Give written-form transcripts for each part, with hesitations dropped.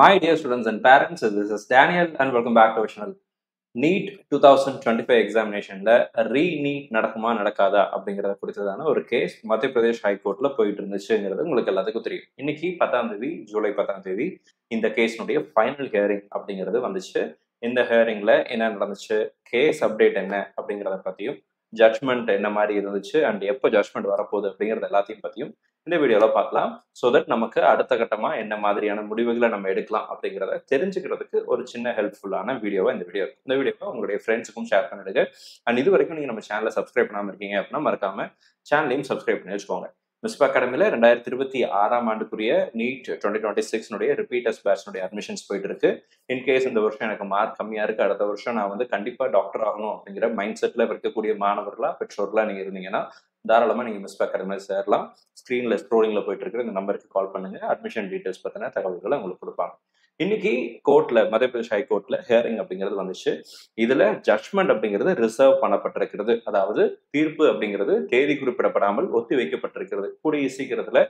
My dear students and parents, this is Daniel and welcome back to our channel. NEET 2025 எக்ஸாமினேஷன்ல reNEET நடக்குமா நடக்காதா அப்படிங்கறத குறித்ததான ஒரு கேஸ் மத்திய பிரதேஷ் ஹைகோர்ட்ல போயிட்டு இருந்துச்சுங்கிறது உங்களுக்கு எல்லாத்துக்கும் தெரியும். இன்னைக்கு 10ஆம் தேதி ஜூலை 10ஆம் தேதி இந்த கேஸ்னுடைய ஃபைனல் ஹியரிங் அப்படிங்கிறது வந்துச்சு. இந்த ஹியரிங்ல என்ன நடந்துச்சு, கேஸ் அப்டேட் என்ன அப்படிங்கிறத பத்தியும், ஜட்மெண்ட் என்ன மாதிரி இருந்துச்சு அண்ட் எப்போ ஜட்மெண்ட் வரப்போகுது அப்படிங்கிறது எல்லாத்தையும் பத்தியும் இந்த வீடியோல பார்க்கலாம். ஸோ தட் நமக்கு அடுத்த கட்டமா என்ன மாதிரியான முடிவுகளை நம்ம எடுக்கலாம் அப்படிங்கிறத தெரிஞ்சுக்கிறதுக்கு ஒரு சின்ன ஹெல்ப்ஃபுல்லான வீடியோவை இந்த வீடியோவை உங்களுடைய ஃப்ரெண்ட்ஸுக்கும் ஷேர் பண்ணிடுங்க. அண்ட் இது வரைக்கும் நீங்க நம்ம சேனலை சப்ஸ்கிரைப் பண்ணாம இருக்கீங்க அப்படின்னா மறக்காம சேனலையும் சப்ஸ்கிரைப் பண்ணி வச்சுக்கோங்க. மிஸ்பா அகாடமியில் 2026ஆம் ஆண்டுக்குரிய நீட் 2026 ரிப்பீட்டர்ஸ் பேட்ச்னுடைய அட்மிஷன்ஸ் போயிட்டு இருக்கு. இன்கேஸ் இந்த வருஷம் எனக்கு மார்க் கம்மியா இருக்கு, அடுத்த வருஷம் நான் வந்து கண்டிப்பா டாக்டர் ஆகணும் அப்படிங்கிற மைண்ட் செட்ல இருக்கக்கூடிய மாணவர்களா பெற்றோர்களா நீங்க இருந்தீங்கன்னா தாராளமா நீங்க மிஸ்பா அகாடமியில் சேரலாம். ஸ்கிரீன்ல ஸ்க்ரோலிங்ல போயிட்டு இருக்கிற இந்த நம்பருக்கு கால் பண்ணுங்க. அட்மிஷன் டீடைல்ஸ் பத்தின தகவல்களை உங்களுக்கு கொடுப்பாங்க. இன்னைக்கு கோர்ட்ல மத்திய பிரதேஷ் ஹைகோர்ட்ல ஹியரிங் அப்படிங்கிறது வந்துச்சு. இதுல ஜட்மெண்ட் அப்படிங்கிறது ரிசர்வ் பண்ணப்பட்டிருக்கிறது. அதாவது தீர்ப்பு அப்படிங்கிறது தேதி குறிப்பிடப்படாமல் ஒத்தி வைக்கப்பட்டிருக்கிறது. கூடிய சீக்கிரத்துல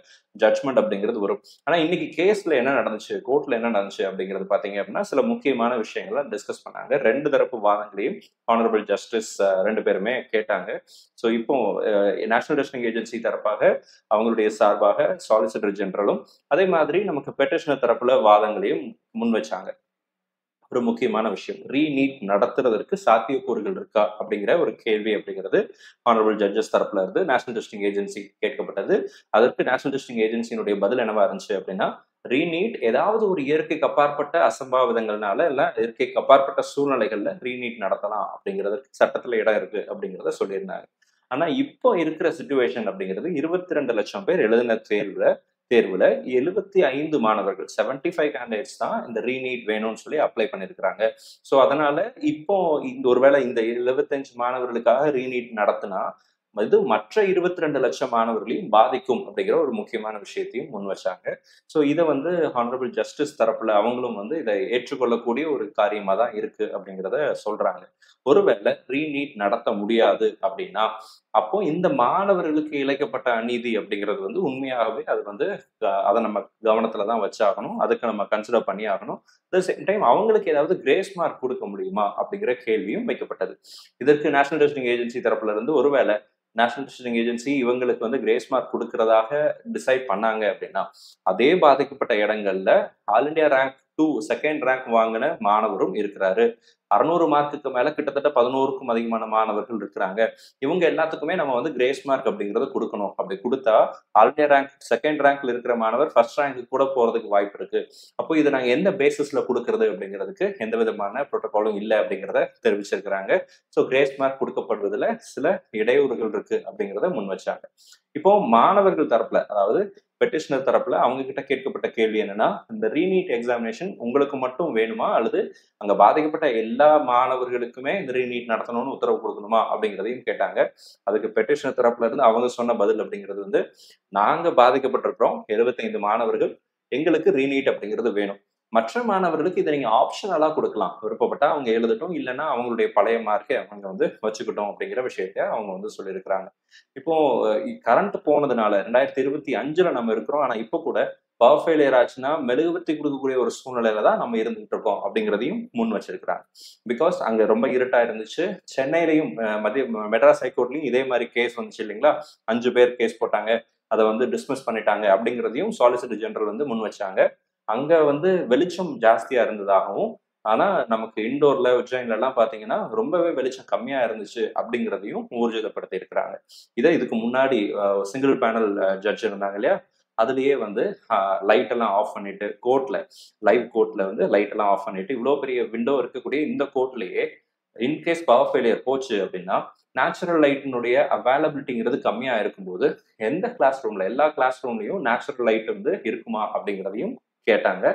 ஜட்மெண்ட் அப்படிங்கிறது வரும். ஆனா இன்னைக்கு கேஸ்ல என்ன நடந்துச்சு, கோர்ட்ல என்ன நடந்துச்சு அப்படிங்கிறது பாத்தீங்க அப்படின்னா சில முக்கியமான விஷயங்களை டிஸ்கஸ் பண்ணாங்க. ரெண்டு தரப்பு வாதங்களையும் ஆனரபிள் ஜஸ்டிஸ் ரெண்டு பேருமே கேட்டாங்க. ஸோ இப்போ நேஷனல் டெஸ்டிங் ஏஜென்சி தரப்பாக அவங்களுடைய சார்பாக சாலிசிட்டர் ஜெனரலும் அதே மாதிரி நமக்கு பெட்டிஷனர் தரப்புல வாதங்களையும் முன் வச்சாங்க. ஒரு முக்கியமான விஷயம், ரீநீட் நடத்துறதற்கு சாத்தியக்கூறுகள் இருக்கா அப்படிங்கிற ஒரு கேள்வி அப்படிங்கிறது ஆனரபிள் ஜட்ஜஸ் தரப்புல இருந்து நேஷனல் டெஸ்டிங் ஏஜென்சி கேட்கப்பட்டது. அதற்கு நேஷனல் டெஸ்டிங் ஏஜென்சியினுடைய பதில் என்னவா இருந்துச்சு அப்படின்னா, ரீநீட் ஏதாவது ஒரு இயற்கைக்கு அப்பாற்பட்ட அசம்பாவிதங்கள்னால இல்ல இயற்கைக்கு அப்பாற்பட்ட சூழ்நிலைகள்ல ரீநீட் நடத்தலாம் அப்படிங்கிறதுக்கு சட்டத்துல இடம் இருக்கு அப்படிங்கிறத சொல்லியிருந்தாங்க. ஆனா இப்போ இருக்கிற சிச்சுவேஷன் அப்படிங்கிறது 22 லட்சம் பேர் எழுதின தேர்வுல 75 மாணவர்கள் 75 கேண்டிடேட்ஸ் தான் இந்த ரீநீட் வேணும்னு சொல்லி அப்ளை பண்ணிருக்கிறாங்க. ஸோ அதனால இப்போ இந்த ஒருவேளை இந்த 75 மாணவர்களுக்காக ரீநீட் நடத்தினா இது மற்ற 22 லட்சம் மாணவர்களையும் பாதிக்கும் அப்படிங்கிற ஒரு முக்கியமான விஷயத்தையும் முன் வச்சாங்க. ஸோ இதை வந்து ஹானரபிள் ஜஸ்டிஸ் தரப்புல அவங்களும் வந்து இதை ஏற்றுக்கொள்ளக்கூடிய ஒரு காரியமா தான் இருக்கு அப்படிங்கிறத சொல்றாங்க. ஒருவேளை ரீநீட் நடத்த முடியாது அப்படின்னா அப்போ இந்த மாணவர்களுக்கு இழைக்கப்பட்ட அநீதி அப்படிங்கிறது வந்து உண்மையாகவே அது வந்து அதை நம்ம கவனத்துல தான் வச்சாகணும், அதுக்கு நம்ம கன்சிடர் பண்ணி ஆகணும். அட் த சேம் டைம் அவங்களுக்கு ஏதாவது கிரேஸ் மார்க் கொடுக்க முடியுமா அப்படிங்கிற கேள்வியும் வைக்கப்பட்டது. இதற்கு நேஷனல் டெஸ்டிங் ஏஜென்சி தரப்புல இருந்து ஒருவேளை நேஷனல் டெஸ்டிங் ஏஜென்சி இவங்களுக்கு வந்து கிரேஸ் மார்க் கொடுக்கறதாக டிசைட் பண்ணாங்க அப்படின்னா அதே பாதிக்கப்பட்ட இடங்கள்ல all India rank 2 second rank வாங்கின மாணவரும் இருக்கிறாரு. 600 மார்க்குக்கு மேல கிட்டத்தட்ட 11க்கும் அதிகமான மாணவர்கள் இருக்கிறாங்க. இவங்க எல்லாத்துக்குமே நம்ம வந்து கிரேஸ் மார்க் அப்படிங்கறத கொடுக்கணும். அப்படி கொடுத்தா ஆல் இண்டியா ரேங்க் செகண்ட் ரேங்க்ல இருக்கிற மாணவர் ஃபர்ஸ்ட் ரேங்க் கூட போறதுக்கு வாய்ப்பு இருக்கு. அப்போ இதை நாங்க எந்த பேசிஸ்ல கொடுக்கறது அப்படிங்கிறதுக்கு எந்த விதமான புரோட்டோகாலும் இல்லை அப்படிங்கிறத தெரிவிச்சிருக்கிறாங்க. ஸோ கிரேஸ் மார்க் கொடுக்கப்படுவதில் சில இடையூறுகள் இருக்கு அப்படிங்கிறத முன் வச்சாங்க. இப்போ மாணவர்கள் தரப்புல, அதாவது பெட்டிஷனர் தரப்புல அவங்க கிட்ட கேட்கப்பட்ட கேள்வி என்னன்னா, இந்த ரீநீட் எக்ஸாமினேஷன் உங்களுக்கு மட்டும் வேணுமா அல்லது அங்க பாதிக்கப்பட்ட எல்லா மாணவர்களுக்குமே இந்த ரீநீட் நடத்தணும்னு உத்தரவு கொடுக்கணுமா அப்படிங்கிறதையும் கேட்டாங்க. அதுக்கு பெட்டிஷனர் தரப்புல இருந்து அவங்க சொன்ன பதில் அப்படிங்கிறது வந்து, நாங்க பாதிக்கப்பட்டிருக்கிறோம் 75 மாணவர்கள், எங்களுக்கு ரீநீட் அப்படிங்கிறது வேணும். மற்ற மாணவர்களுக்கு இதை நீங்க ஆப்ஷனலா கொடுக்கலாம், விருப்பப்பட்டா அவங்க எழுதட்டும், இல்லைன்னா அவங்களுடைய பழைய மார்க்கை அவங்க வந்து வச்சுக்கிட்டோம் அப்படிங்கிற விஷயத்த அவங்க வந்து சொல்லியிருக்கிறாங்க. இப்போ கரண்ட் போனதுனால 2025ல நம்ம இருக்கிறோம். ஆனா இப்போ கூட பவர் ஃபெயிலியர் ஆச்சுன்னா மெழுகுவர்த்தி கொடுக்கக்கூடிய ஒரு சூழ்நிலையில தான் நம்ம இருந்துட்டு இருக்கோம் அப்படிங்கிறதையும் முன் வச்சிருக்கிறாங்க. பிகாஸ் அங்க ரொம்ப இருட்டா இருந்துச்சு. சென்னையிலையும் மெட்ராஸ் ஹைகோர்ட்லயும் இதே மாதிரி கேஸ் வந்துச்சு இல்லைங்களா, 5 பேர் கேஸ் போட்டாங்க, அதை வந்து டிஸ்மிஸ் பண்ணிட்டாங்க அப்படிங்கிறதையும் சாலிசிட்டர் ஜெனரல் வந்து முன் வச்சாங்க. அங்க வந்து வெளிச்சம் ஜாஸ்தியா இருந்ததாகவும், ஆனா நமக்கு இண்டோர்ல உஜ்ஜைன்ல எல்லாம் பாத்தீங்கன்னா ரொம்பவே வெளிச்சம் கம்மியா இருந்துச்சு அப்படிங்கிறதையும் ஊர்ஜிதப்படுத்தி இருக்கிறாங்க. இதுக்கு முன்னாடி சிங்கிள் பேனல் ஜட்ஜ் இருந்தாங்க இல்லையா, அதுலயே வந்து லைட் எல்லாம் ஆஃப் பண்ணிட்டு லைவ் கோர்ட்ல வந்து லைட் எல்லாம் ஆஃப் பண்ணிட்டு இவ்வளவு பெரிய விண்டோ இருக்கக்கூடிய இந்த கோர்ட்லயே இன்கேஸ் பவர் ஃபெயிலியர் போச்சு அப்படின்னா நேச்சுரல் லைட்டினுடைய அவைலபிலிட்டிங்கிறது கம்மியா இருக்கும்போது எந்த கிளாஸ் ரூம்ல, எல்லா கிளாஸ் ரூம்லயும் நேச்சுரல் லைட் வந்து இருக்குமா அப்படிங்கிறதையும் கேட்டாங்க.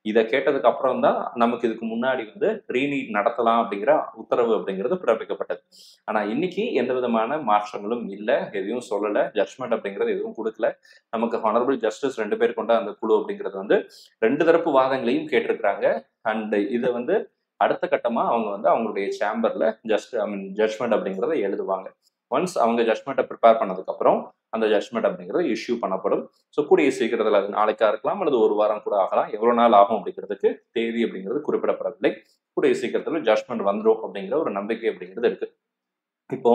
இதை கேட்டதுக்கு அப்புறம் தான் நமக்கு இதுக்கு முன்னாடி வந்து ரீநீட் நடத்தலாம் அப்படிங்கிற உத்தரவு அப்படிங்கிறது பிறப்பிக்கப்பட்டது. ஆனா இன்னைக்கு எந்த விதமான மாற்றங்களும் இல்லை, எதையும் சொல்லல, ஜட்மெண்ட் அப்படிங்கிறது எதுவும் கொடுக்கல. நமக்கு ஹானரபிள் ஜஸ்டிஸ் 2 பேர் கொண்ட அந்த குழு அப்படிங்கிறது வந்து 2 தரப்பு வாதங்களையும் கேட்டிருக்கிறாங்க. அண்ட் இதை வந்து அடுத்த கட்டமா அவங்க வந்து அவங்களுடைய சேம்பர்ல ஜட்மெண்ட் அப்படிங்கிறத எழுதுவாங்க. ஒன்ஸ் அவங்க ஜட்மெண்ட்டை ப்ரிப்பேர் பண்ணதுக்கு அப்புறம் அந்த ஜட்மெண்ட் அப்படிங்கிறது இஷ்யூ பண்ணப்படும். ஸோ கூடிய சீக்கிரத்தில் அது நாளைக்கா இருக்கலாம் அல்லது ஒரு வாரம் கூட ஆகலாம். எவ்வளோ நாள் ஆகும் அப்படிங்கிறதுக்கு தேதி அப்படிங்கிறது குறிப்பிடப்படவில்லை. கூடிய சீக்கிரத்தில் ஜட்மெண்ட் வந்துடும் அப்படிங்கிற ஒரு நம்பிக்கை அப்படிங்கிறது இருக்கு. இப்போ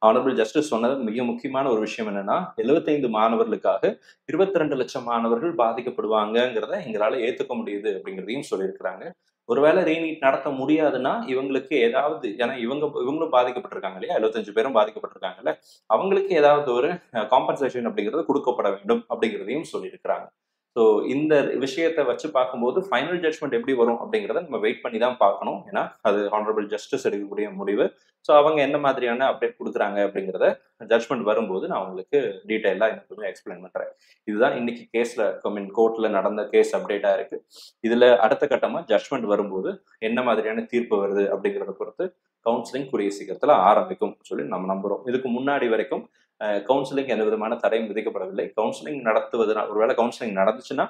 ஆனரபிள் ஜஸ்டிஸ் சொன்னது மிக முக்கியமான ஒரு விஷயம் என்னன்னா, 75 மாணவர்களுக்காக 22 லட்சம் மாணவர்கள் பாதிக்கப்படுவாங்கங்கிறத எங்களால ஏத்துக்க முடியுது அப்படிங்கிறதையும் சொல்லியிருக்கிறாங்க. ஒருவேளை ரீநீட் நடத்த முடியாதுன்னா, இவங்களுக்கு ஏதாவது ஏன்னா இவங்களும் பாதிக்கப்பட்டிருக்காங்க இல்லையா? 75 பேரும் பாதிக்கப்பட்டிருக்காங்கல்ல. அவங்களுக்கு ஏதாவது ஒரு காம்பன்சேஷன் அப்படிங்கிறது குடுக்கப்பட வேண்டும் அப்படிங்கிறதையும் சொல்லியிருக்கிறாங்க. ஸோ இந்த விஷயத்த வச்சு பார்க்கும்போது ஃபைனல் ஜட்மெண்ட் எப்படி வரும் அப்படிங்கிறத நம்ம வெயிட் பண்ணி தான் பார்க்கணும். ஏன்னா அது ஹானரபிள் ஜஸ்டிஸ் எடுக்கக்கூடிய முடிவு. ஸோ அவங்க என்ன மாதிரியான அப்டேட் கொடுக்குறாங்க அப்படிங்கிறத ஜட்மெண்ட் வரும்போது நான் உங்களுக்கு டீட்டெயிலாக எனக்கு எக்ஸ்பிளைன் பண்ணுறேன். இதுதான் இன்னைக்கு கேஸில் கோர்ட்டில் நடந்த கேஸ் அப்டேட்டாக இருக்கு. இதில் அடுத்த கட்டமாக ஜட்மெண்ட் வரும்போது என்ன மாதிரியான தீர்ப்பு வருது அப்படிங்கிறத பொறுத்து கவுன்சிலிங் கூடிய சீக்கிரத்தில் ஆரம்பிக்கும் சொல்லி நம்ம நம்புகிறோம். இதுக்கு முன்னாடி வரைக்கும் கவுன்சிலிங் எந்த விதமான தடையும் விதிக்கப்படவில்லை. கவுன்சிலிங் நடத்துவதனால் ஒருவேளை கவுன்சிலிங் நடந்துச்சுன்னா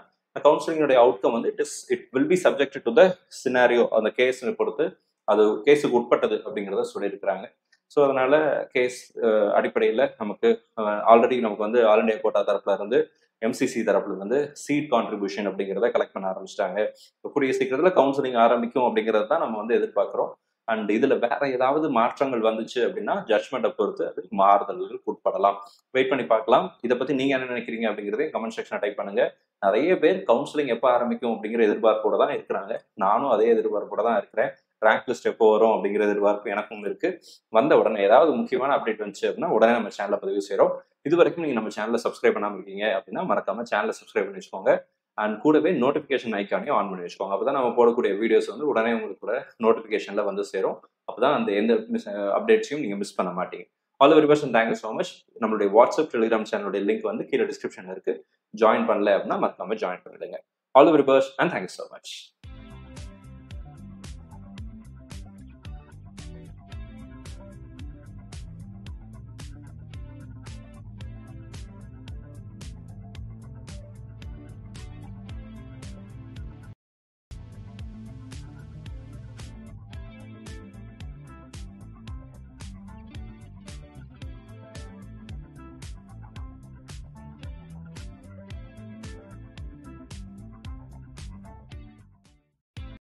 கவுன்சிலிங்குடைய அவுட்கம் வந்து it will be subject to the scenario, அந்த கேஸ் பொறுத்து அது கேஸுக்கு உட்பட்டது அப்படிங்கிறத சொல்லியிருக்கிறாங்க. ஸோ அதனால கேஸ் அடிப்படையில் நமக்கு ஆல்ரெடி நமக்கு வந்து ஆல் இண்டியா கோட்டா தரப்புல இருந்து எம்சிசி தரப்புல இருந்து சீட் கான்ட்ரிபியூஷன் அப்படிங்கிறத கலெக்ட் பண்ண ஆரம்பிச்சிட்டாங்க. கூடிய சீக்கிரத்தில் கவுன்சிலிங் ஆரம்பிக்கும் அப்படிங்கிறது தான் நம்ம வந்து எதிர்பார்க்கிறோம். அண்ட் இதுல வேற ஏதாவது மாற்றங்கள் வந்துச்சு அப்படின்னா ஜட்மெண்ட்டை பொறுத்து அது மாறுதல்களுக்கு உட்படலாம். வெயிட் பண்ணி பார்க்கலாம். இதை பத்தி நீங்க என்ன நினைக்கிறீங்க அப்படிங்கிறதே கமெண்ட் செக்ஷன் டைப் பண்ணுங்க. நிறைய பேர் கவுன்சிலிங் எப்போ ஆரம்பிக்கும் அப்படிங்கிற எதிர்பார்ப்போட தான் இருக்கிறாங்க. நானும் அதே எதிர்பார்ப்போட தான் இருக்கிறேன். ரேங்க் லிஸ்ட் எப்போ வரும் அப்படிங்கிற எதிர்பார்ப்பு எனக்கும் இருக்கு. வந்த உடனே ஏதாவது முக்கியமான அப்டேட் வந்துச்சு அப்படின்னா உடனே நம்ம சேனலை பதிவு செய்யறோம். இது வரைக்கும் நீங்க நம்ம சேனலை சப்ஸ்கிரைப் பண்ணாம இருக்கீங்க அப்படின்னா மறக்காம சேனலை சப்ஸ்கிரைப் பண்ணி வச்சுக்கோங்க. அண்ட் கூடவே நோட்டிஃபிகேஷன் ஐக்கானையும் ஆன் பண்ணி வச்சுக்கோங்க. அப்பதான் நம்ம போடக்கூடிய வீடியோஸ் வந்து உடனே உங்களுக்கு கூட நோட்டிஃபிகேஷன்ல வந்து சேரும். அப்பதான் அந்த எந்த அப்டேட்ஸையும் நீங்க மிஸ் பண்ண மாட்டீங்க. All the very best and thank you so much. நம்மளுடைய வாட்ஸ்அப் டெலிகிராம் சேனலுடைய லிங்க் வந்து கீழே டிஸ்கிரிப்ஷன்ல இருக்கு. ஜாயின் பண்ணல அப்படின்னா மறக்காம ஜாயின் பண்ணிடுங்க. All the very best and thank you so much.